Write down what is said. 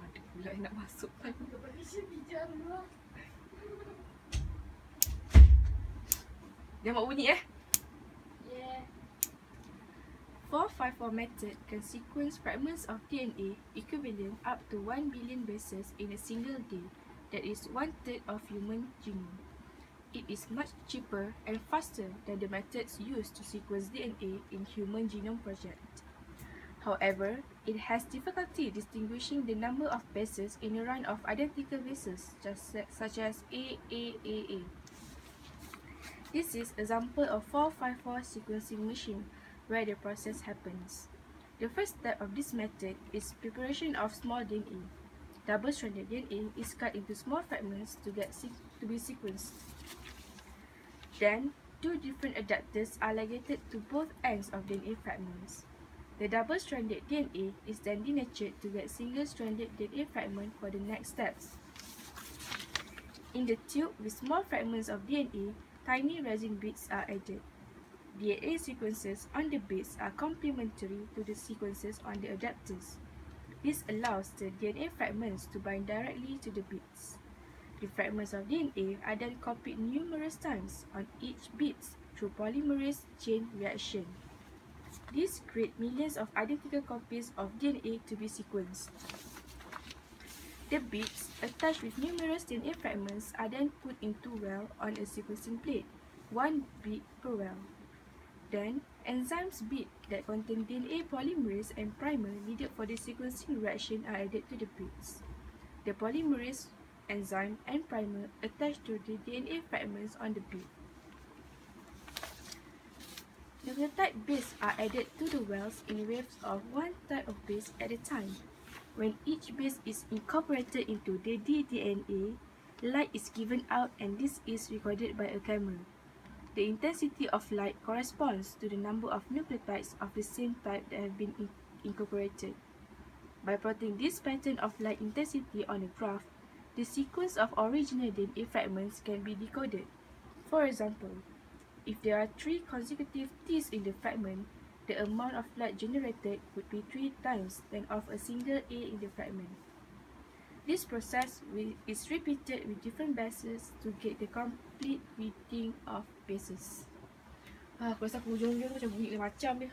Ada pula yang nak masuk tadi. Dia mau bunyi 454 method can sequence fragments of DNA equivalent up to 1 billion bases in a single day. That is 1/3 of human genome. It is much cheaper and faster than the methods used to sequence DNA in Human Genome Project. However, it has difficulty distinguishing the number of bases in a run of identical bases, such as AAAA. This is an example of 454 sequencing machine where the process happens. The first step of this method is preparation of small DNA. Double-stranded DNA is cut into small fragments to be sequenced. Then, two different adapters are ligated to both ends of DNA fragments. The double-stranded DNA is then denatured to get single-stranded DNA fragment for the next steps. In the tube with small fragments of DNA, tiny resin beads are added. DNA sequences on the beads are complementary to the sequences on the adapters. This allows the DNA fragments to bind directly to the beads. The fragments of DNA are then copied numerous times on each beads through polymerase chain reaction. This creates millions of identical copies of DNA to be sequenced. The beads, attached with numerous DNA fragments, are then put into well on a sequencing plate, one bead per well. Then, enzymes bead that contain DNA polymerase and primer needed for the sequencing reaction are added to the beads. The polymerase, enzyme, and primer attached to the DNA fragments on the bead. Nucleotide base are added to the wells in waves of one type of base at a time. When each base is incorporated into the ddNA, light is given out and this is recorded by a camera. The intensity of light corresponds to the number of nucleotides of the same type that have been incorporated. By plotting this pattern of light intensity on a graph, the sequence of original DNA fragments can be decoded. For example, if there are 3 consecutive T's in the fragment, the amount of light generated would be 3 times that of a single A in the fragment. This process is repeated with different bases to get the complete reading of bases. Aku rasa aku hujung-hujung tu macam bunyi macam dia.